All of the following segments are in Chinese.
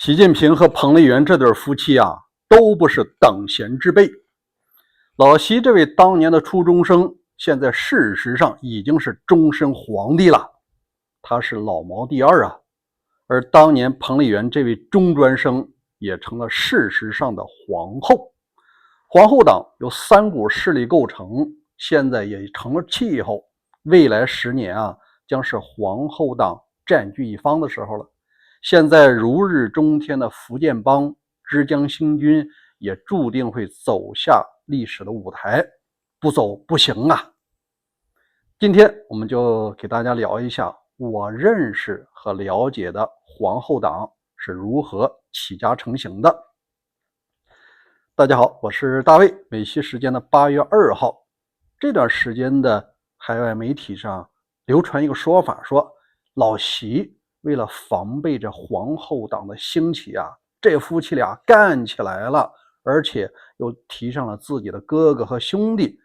习近平和彭丽媛这对夫妻啊，都不是等闲之辈。老习这位当年的初中生，现在事实上已经是终身皇帝了，他是老毛第二啊。而当年彭丽媛这位中专生，也成了事实上的皇后。皇后党由三股势力构成，现在也成了气候。未来10年啊，将是皇后党占据一方的时候了。现在如日中天的福建帮、之江新军也注定会走下历史的舞台，不走不行啊！今天我们就给大家聊一下我认识和了解的皇后党是如何起家成型的。大家好，我是大卫。美西时间的8月2号，这段时间的海外媒体上流传一个说法，说老习为了防备着皇后党的兴起啊，这夫妻俩干起来了，而且又提上了自己的哥哥和兄弟。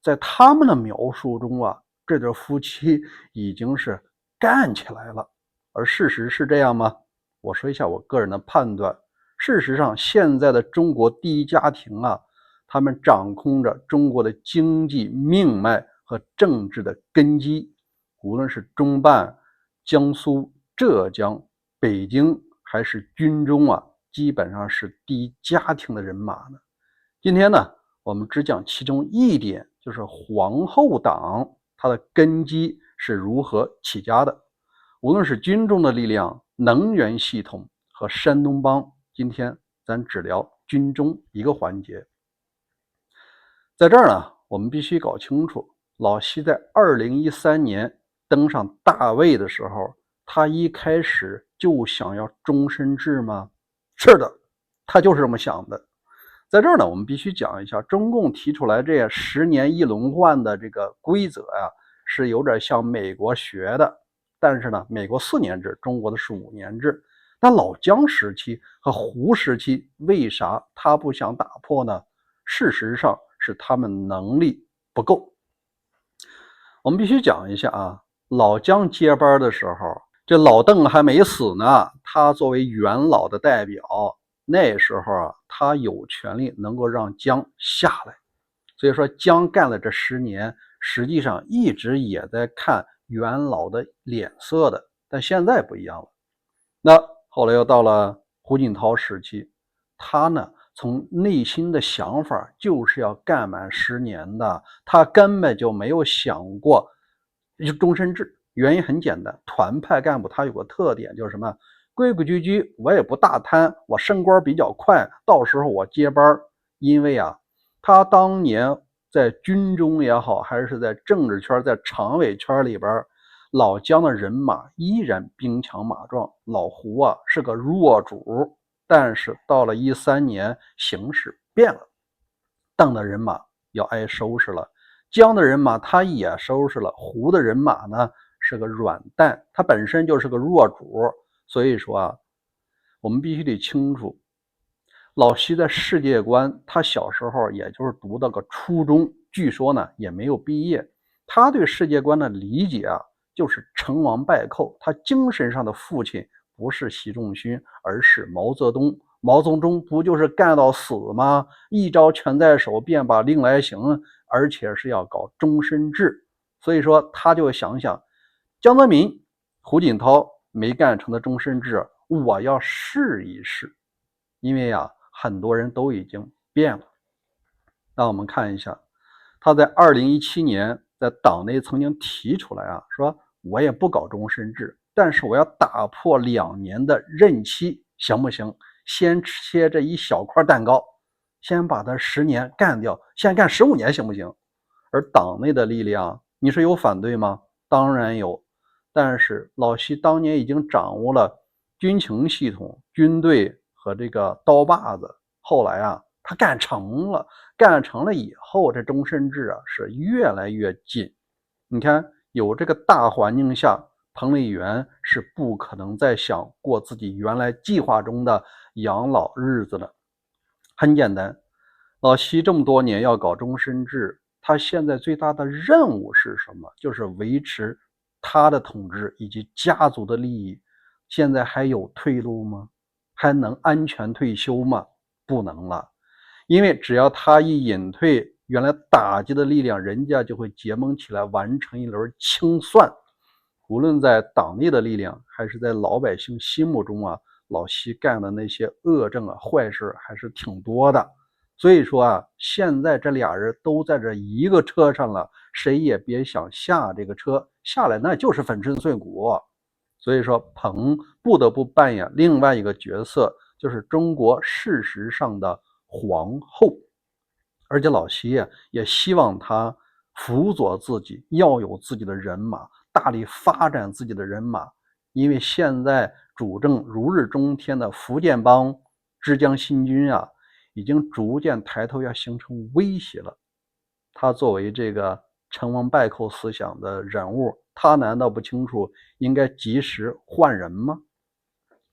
在他们的描述中啊，这对夫妻已经是干起来了。而事实是这样吗？我说一下我个人的判断。事实上，现在的中国第一家庭啊，他们掌控着中国的经济命脉和政治的根基。无论是中办、江苏、浙江、北京还是军中啊，基本上是第一家庭的人马呢。今天呢，我们只讲其中一点，就是皇后党它的根基是如何起家的。无论是军中的力量、能源系统和山东帮，今天咱只聊军中一个环节。在这儿呢，我们必须搞清楚，老习在2013年登上大位的时候，他一开始就想要终身制吗？是的，他就是这么想的。在这儿呢，我们必须讲一下，中共提出来这10年一轮换的这个规则呀，是有点向美国学的。但是呢，美国4年制，中国的是5年制。但老江时期和胡时期，为啥他不想打破呢？事实上是他们能力不够。我们必须讲一下啊，老江接班的时候，这老邓还没死呢，他作为元老的代表，那时候啊，他有权利能够让江下来。所以说江干了这10年，实际上一直也在看元老的脸色的。但现在不一样了。那后来又到了胡锦涛时期，他呢从内心的想法就是要干满10年的，他根本就没有想过终身制。原因很简单，团派干部他有个特点，就是什么？规规矩矩，我也不大贪，我升官比较快，到时候我接班。因为啊，他当年在军中也好，还是在政治圈、在常委圈里边，老江的人马依然兵强马壮。老胡啊是个弱主，但是到了13年，形势变了，邓的人马要挨收拾了，江的人马他也收拾了，胡的人马呢是个软蛋，他本身就是个弱主。所以说啊，我们必须得清楚，老习的世界观，他小时候也就是读到个初中，据说呢也没有毕业。他对世界观的理解啊，就是成王败寇。他精神上的父亲不是习仲勋，而是毛泽东。毛泽东不就是干到死吗？一招权在手，便把令来行，而且是要搞终身制。所以说他就想想，江泽民、胡锦涛没干成的终身制，我要试一试。因为啊，很多人都已经变了。那我们看一下，他在2017年在党内曾经提出来啊，说我也不搞终身制，但是我要打破2年的任期，行不行？先切这一小块蛋糕，先把它10年干掉，先干15年行不行？而党内的力量，你说有反对吗？当然有。但是老习当年已经掌握了军情系统、军队和这个刀把子，后来啊，他干成了以后，这终身制啊是越来越紧。你看，有这个大环境下，彭丽媛是不可能再想过自己原来计划中的养老日子了。很简单，老习这么多年要搞终身制，他现在最大的任务是什么？就是维持他的统治以及家族的利益。现在还有退路吗？还能安全退休吗？不能了，因为只要他一隐退，原来打击的力量人家就会结盟起来完成一轮清算。无论在党内的力量还是在老百姓心目中啊，老习干的那些恶政啊坏事还是挺多的。所以说啊，现在这俩人都在这一个车上了，谁也别想下这个车，下来那就是粉身碎骨。所以说彭不得不扮演另外一个角色，就是中国事实上的皇后。而且老习也希望他辅佐自己，要有自己的人马，大力发展自己的人马。因为现在主政如日中天的福建帮之江新军啊，已经逐渐抬头要形成威胁了。他作为这个成王败寇思想的人物，他难道不清楚应该及时换人吗？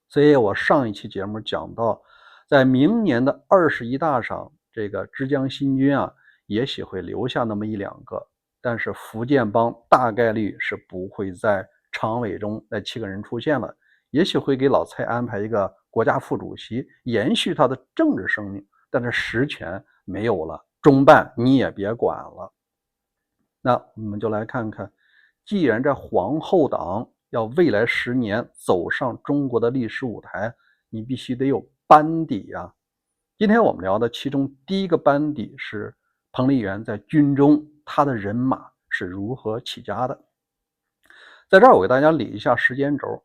所以我上一期节目讲到，在明年的21大上，这个之江新军啊，也许会留下那么一两个，但是福建帮大概率是不会在常委中那7个人出现了，也许会给老蔡安排一个国家副主席，延续他的政治生命，但是实权没有了，中办你也别管了。那我们就来看看，既然这皇后党要未来10年走上中国的历史舞台，你必须得有班底呀。今天我们聊的其中第一个班底是彭丽媛在军中他的人马是如何起家的。在这儿我给大家理一下时间轴。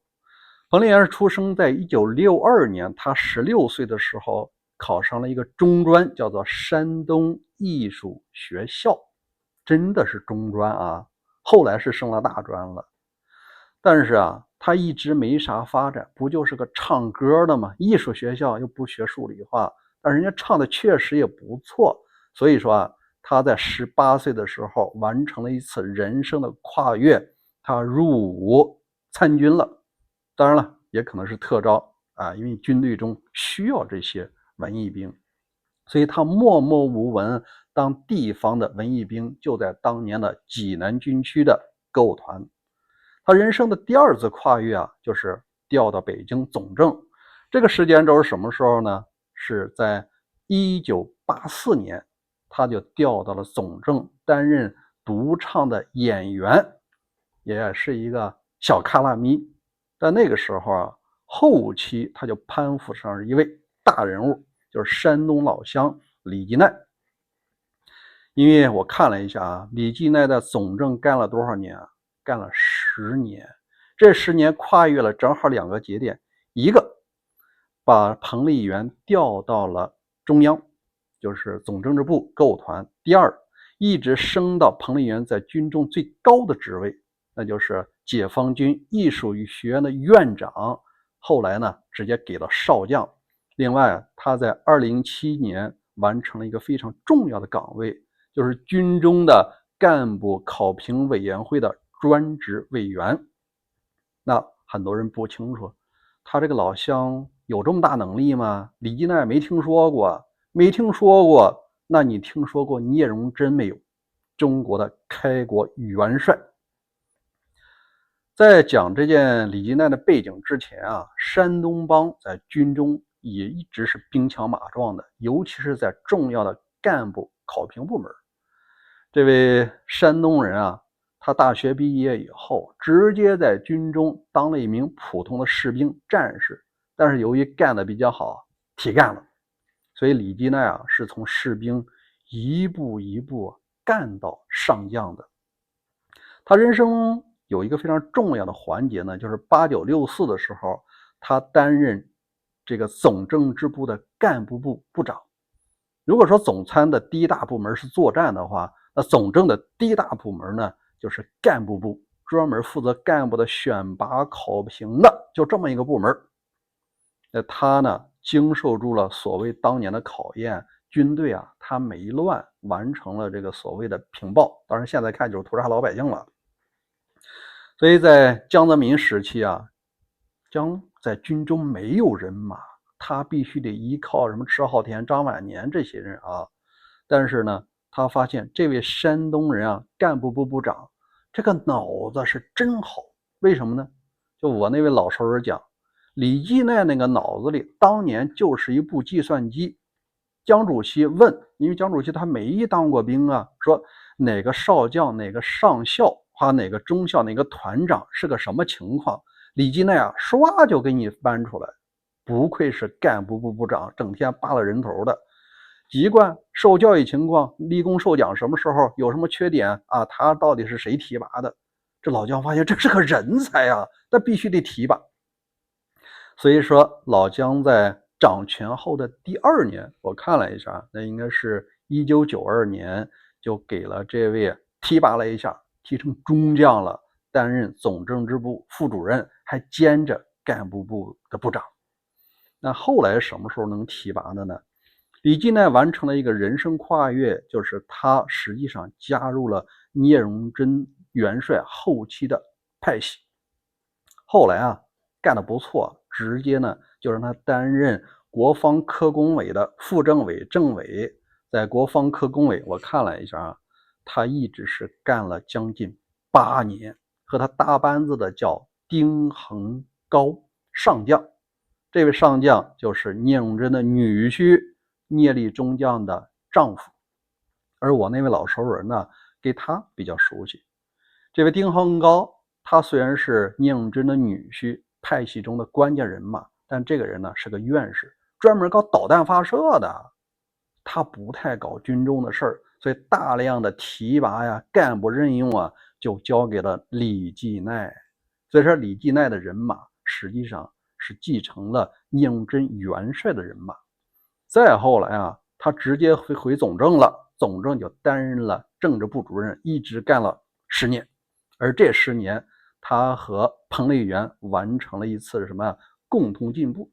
彭丽媛是出生在1962年，她16岁的时候考上了一个中专，叫做山东艺术学校，真的是中专啊，后来是升了大专了。但是啊，他一直没啥发展，不就是个唱歌的吗？艺术学校又不学数理化，但人家唱的确实也不错。所以说啊，他在18岁的时候完成了一次人生的跨越，他入伍参军了。当然了，也可能是特招啊，因为军队中需要这些文艺兵，所以他默默无闻当地方的文艺兵，就在当年的济南军区的歌舞团。他人生的第2次跨越啊，就是调到北京总政。这个时间轴是什么时候呢？是在1984年，他就调到了总政，担任独唱的演员，也是一个小卡拉咪。在那个时候啊，后期他就攀附上一位大人物，就是山东老乡李继鼐。因为我看了一下啊，李继鼐在总政干了多少年啊？干了10年。这10年跨越了正好2个节点，一个把彭丽媛调到了中央，就是总政治部歌舞团。第二，一直升到彭丽媛在军中最高的职位，那就是解放军艺术与学院的院长，后来呢直接给了少将。另外，他在2007年完成了一个非常重要的岗位，就是军中的干部考评委员会的专职委员。那很多人不清楚，他这个老乡有这么大能力吗？李继鼐没听说过，没听说过。那你听说过聂荣臻没有？中国的开国元帅。在讲这件李继鼐的背景之前啊，山东帮在军中也一直是兵强马壮的，尤其是在重要的干部考评部门。这位山东人啊，他大学毕业以后，直接在军中当了一名普通的士兵战士，但是由于干得比较好，提干了，所以李继鼐啊是从士兵一步一步干到上将的。他人生有一个非常重要的环节呢，就是8964的时候，他担任这个总政治部的干部部部长。如果说总参的第一大部门是作战的话，那总政的第一大部门呢，就是干部部，专门负责干部的选拔考评的，就这么一个部门。那他呢，经受住了所谓当年的考验，军队啊，他没乱，完成了这个所谓的平报。当然，现在看就是屠杀老百姓了。所以在江泽民时期啊，江在军中没有人马，他必须得依靠什么迟浩田、张晚年这些人啊。但是呢，他发现这位山东人啊，干部部部长，这个脑子是真好。为什么呢？就我那位老熟人讲，李继鼐那个脑子里当年就是一部计算机。江主席问，因为江主席他没当过兵啊，说哪个少将、哪个上校、哪个中校、哪个团长是个什么情况，李继鼐啊，唰就给你搬出来。不愧是干部部部长，整天扒拉人头的。籍贯、受教育情况、立功受奖什么时候有什么缺点啊？他到底是谁提拔的？这老姜发现这是个人才啊，那必须得提拔。所以说老姜在掌权后的第2年，我看了一下，那应该是1992年，就给了这位提拔了一下，提成中将了，担任总政治部副主任，还兼着干部部的部长。那后来什么时候能提拔的呢？李继鼐完成了一个人生跨越，就是他实际上加入了聂荣臻元帅后期的派系。后来啊，干得不错，直接呢就让他担任国防科工委的副政委、政委。在国防科工委，我看了一下啊，他一直是干了将近8年。和他搭班子的叫丁恒高上将，这位上将就是聂荣臻的女婿聂立中将的丈夫。而我那位老熟人呢，给他比较熟悉。这位丁恒高，他虽然是聂荣臻的女婿，派系中的关键人马，但这个人呢是个院士，专门搞导弹发射的，他不太搞军中的事儿，所以大量的提拔呀、干部任用啊，就交给了李继鼐。所以说李继鼐的人马实际上是继承了聂荣臻元帅的人马。再后来啊，他直接回总政了，总政就担任了政治部主任，一直干了10年。而这10年，他和彭丽媛完成了一次什么共同进步。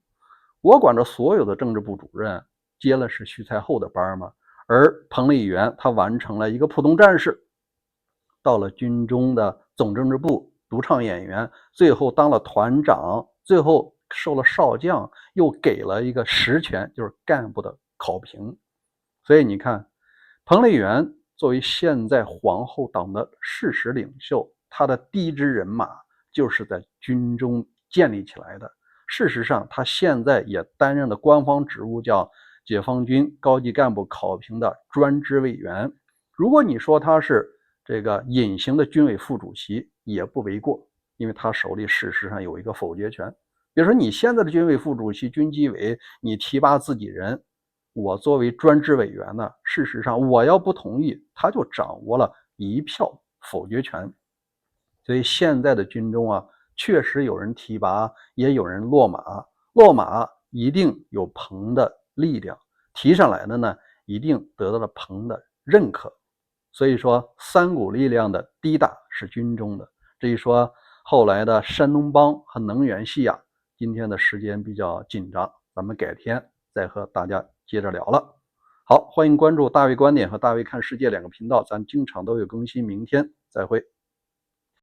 我管着所有的政治部主任接了是徐才厚的班嘛，而彭丽媛他完成了一个普通战士，到了军中的总政治部独唱演员，最后当了团长，最后受了少将，又给了一个实权，就是干部的考评。所以你看，彭丽媛作为现在皇后党的事实领袖，他的第一支人马就是在军中建立起来的。事实上，他现在也担任了官方职务，叫解放军高级干部考评的专职委员。如果你说他是这个隐形的军委副主席，也不为过，因为他手里事实上有一个否决权。比如说你现在的军委副主席、军纪委，你提拔自己人，我作为专职委员呢，事实上我要不同意，他就掌握了1票否决权。所以现在的军中啊，确实有人提拔，也有人落马。落马一定有彭的力量，提上来的呢，一定得到了彭的认可。所以说3股力量的第一大是军中的。至于说后来的山东帮和能源系啊，今天的时间比较紧张，咱们改天再和大家接着聊了。好，欢迎关注大卫观点和大卫看世界2个频道，咱经常都有更新。明天再会。